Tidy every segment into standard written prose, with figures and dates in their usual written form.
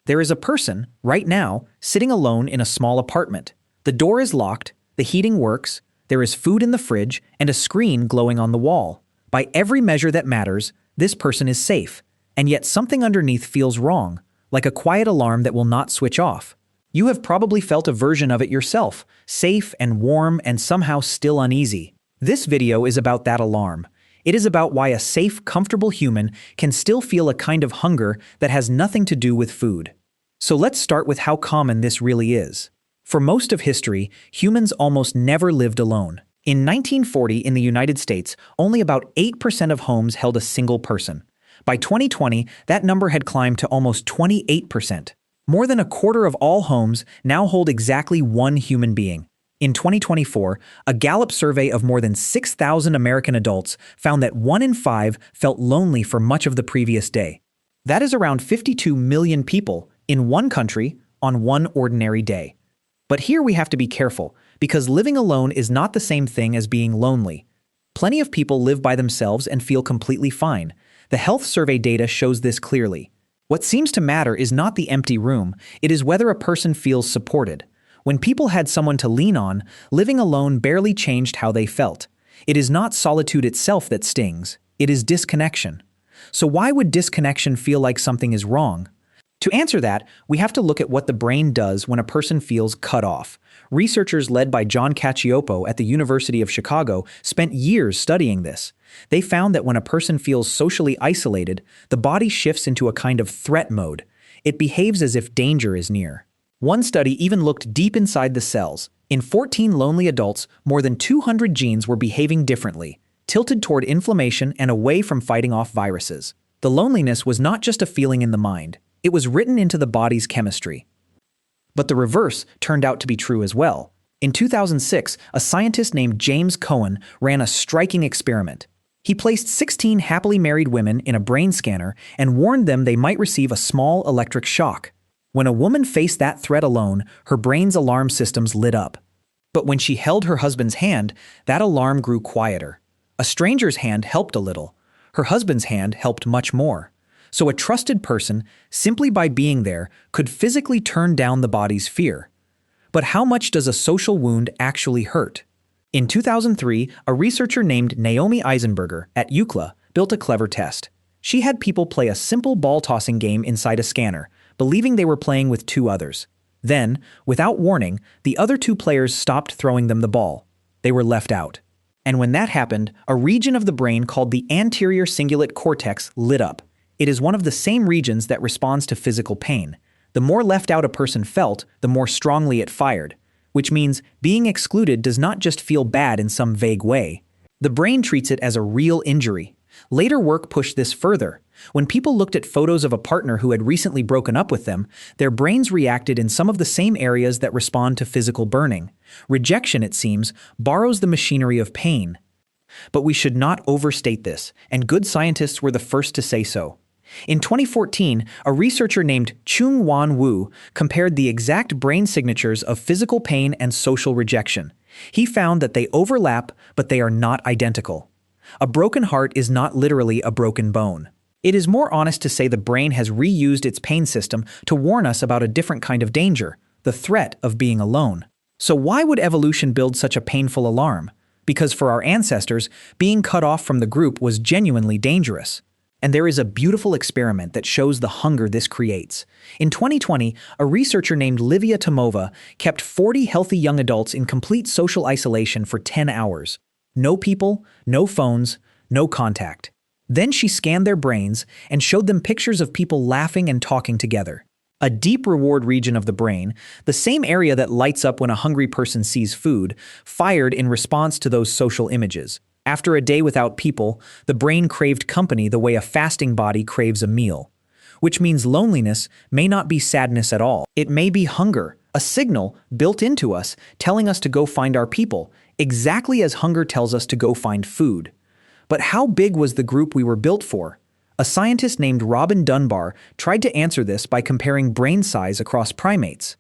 There is a person, right now, sitting alone in a small apartment. The door is locked, the heating works, there is food in the fridge, and a screen glowing on the wall. By every measure that matters, this person is safe. And yet something underneath feels wrong, like a quiet alarm that will not switch off. You have probably felt a version of it yourself, safe and warm and somehow still uneasy. This video is about that alarm. It is about why a safe, comfortable human can still feel a kind of hunger that has nothing to do with food. So let's start with how common this really is. For most of history, humans almost never lived alone. In 1940 in the United States, only about 8% of homes held a single person. By 2020, that number had climbed to almost 28%. More than a quarter of all homes now hold exactly one human being. In 2024, a Gallup survey of more than 6,000 American adults found that 1 in 5 felt lonely for much of the previous day. That is around 52 million people in one country on one ordinary day. But here we have to be careful, because living alone is not the same thing as being lonely. Plenty of people live by themselves and feel completely fine. The health survey data shows this clearly. What seems to matter is not the empty room, it is whether a person feels supported. When people had someone to lean on, living alone barely changed how they felt. It is not solitude itself that stings, it is disconnection. So why would disconnection feel like something is wrong? To answer that, we have to look at what the brain does when a person feels cut off. Researchers led by John Cacioppo at the University of Chicago spent years studying this. They found that when a person feels socially isolated, the body shifts into a kind of threat mode. It behaves as if danger is near. One study even looked deep inside the cells. In 14 lonely adults, more than 200 genes were behaving differently, tilted toward inflammation and away from fighting off viruses. The loneliness was not just a feeling in the mind. It was written into the body's chemistry. But the reverse turned out to be true as well. In 2006, a scientist named James Cohen ran a striking experiment. He placed 16 happily married women in a brain scanner and warned them they might receive a small electric shock. When a woman faced that threat alone, her brain's alarm systems lit up. But when she held her husband's hand, that alarm grew quieter. A stranger's hand helped a little. Her husband's hand helped much more. So a trusted person, simply by being there, could physically turn down the body's fear. But how much does a social wound actually hurt? In 2003, a researcher named Naomi Eisenberger at UCLA built a clever test. She had people play a simple ball-tossing game inside a scanner, believing they were playing with two others. Then, without warning, the other two players stopped throwing them the ball. They were left out. And when that happened, a region of the brain called the anterior cingulate cortex lit up. It is one of the same regions that responds to physical pain. The more left out a person felt, the more strongly it fired, which means being excluded does not just feel bad in some vague way. The brain treats it as a real injury. Later work pushed this further. When people looked at photos of a partner who had recently broken up with them, their brains reacted in some of the same areas that respond to physical burning. Rejection, it seems, borrows the machinery of pain. But we should not overstate this, and good scientists were the first to say so. In 2014, a researcher named Chung-Wan Wu compared the exact brain signatures of physical pain and social rejection. He found that they overlap, but they are not identical. A broken heart is not literally a broken bone. It is more honest to say the brain has reused its pain system to warn us about a different kind of danger, the threat of being alone. So why would evolution build such a painful alarm? Because for our ancestors, being cut off from the group was genuinely dangerous. And there is a beautiful experiment that shows the hunger this creates. In 2020, a researcher named Livia Tomova kept 40 healthy young adults in complete social isolation for 10 hours. No people, no phones, no contact. Then she scanned their brains and showed them pictures of people laughing and talking together. A deep reward region of the brain, the same area that lights up when a hungry person sees food, fired in response to those social images. After a day without people, the brain craved company the way a fasting body craves a meal. Which means loneliness may not be sadness at all. It may be hunger, a signal built into us telling us to go find our people, exactly as hunger tells us to go find food. But how big was the group we were built for? A scientist named Robin Dunbar tried to answer this by comparing brain size across primates.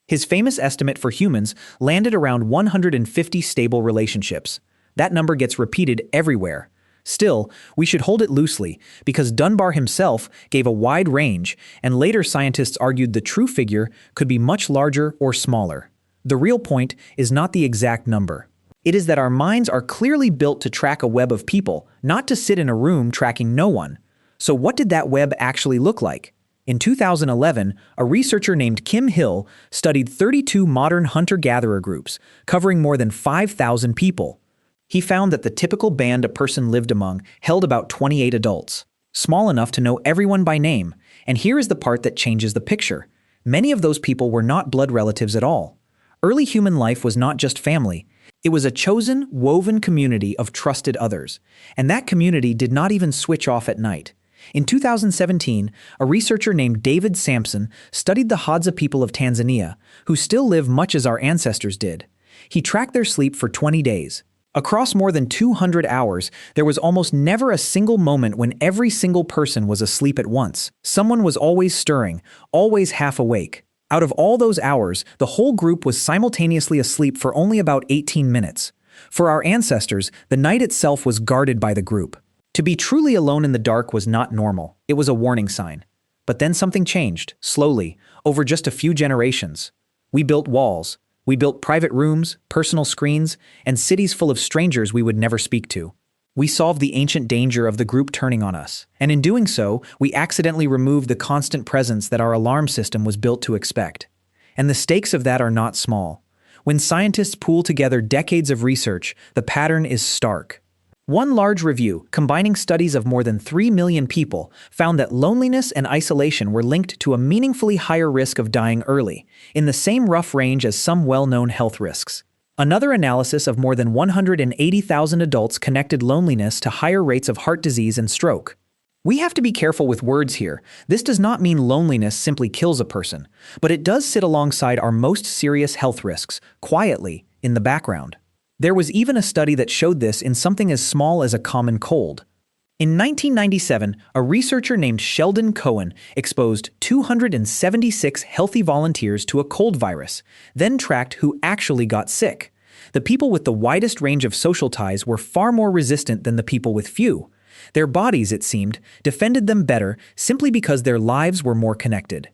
His famous estimate for humans landed around 150 stable relationships. That number gets repeated everywhere. Still, we should hold it loosely, because Dunbar himself gave a wide range, and later scientists argued the true figure could be much larger or smaller. The real point is not the exact number. It is that our minds are clearly built to track a web of people, not to sit in a room tracking no one. So what did that web actually look like? In 2011, a researcher named Kim Hill studied 32 modern hunter-gatherer groups, covering more than 5,000 people. He found that the typical band a person lived among held about 28 adults, small enough to know everyone by name. And here is the part that changes the picture. Many of those people were not blood relatives at all. Early human life was not just family. It was a chosen, woven community of trusted others. And that community did not even switch off at night. In 2017, a researcher named David Sampson studied the Hadza people of Tanzania, who still live much as our ancestors did. He tracked their sleep for 20 days. Across more than 200 hours, there was almost never a single moment when every single person was asleep at once. Someone was always stirring, always half awake. Out of all those hours, the whole group was simultaneously asleep for only about 18 minutes. For our ancestors, the night itself was guarded by the group. To be truly alone in the dark was not normal. It was a warning sign. But then something changed, slowly, over just a few generations. We built walls. We built private rooms, personal screens, and cities full of strangers we would never speak to. We solved the ancient danger of the group turning on us, and in doing so, we accidentally removed the constant presence that our alarm system was built to expect. And the stakes of that are not small. When scientists pool together decades of research, the pattern is stark. One large review, combining studies of more than 3 million people, found that loneliness and isolation were linked to a meaningfully higher risk of dying early, in the same rough range as some well-known health risks. Another analysis of more than 180,000 adults connected loneliness to higher rates of heart disease and stroke. We have to be careful with words here. This does not mean loneliness simply kills a person, but it does sit alongside our most serious health risks, quietly, in the background. There was even a study that showed this in something as small as a common cold. In 1997, a researcher named Sheldon Cohen exposed 276 healthy volunteers to a cold virus, then tracked who actually got sick. The people with the widest range of social ties were far more resistant than the people with few. Their bodies, it seemed, defended them better simply because their lives were more connected.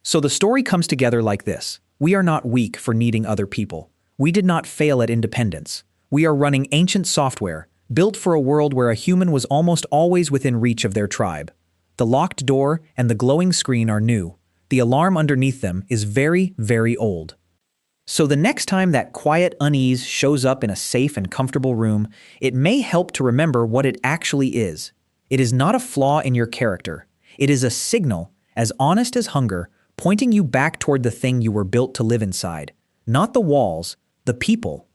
So the story comes together like this. We are not weak for needing other people. We did not fail at independence. We are running ancient software, built for a world where a human was almost always within reach of their tribe. The locked door and the glowing screen are new. The alarm underneath them is very, very old. So the next time that quiet unease shows up in a safe and comfortable room, it may help to remember what it actually is. It is not a flaw in your character. It is a signal, as honest as hunger, pointing you back toward the thing you were built to live inside. Not the walls, the people.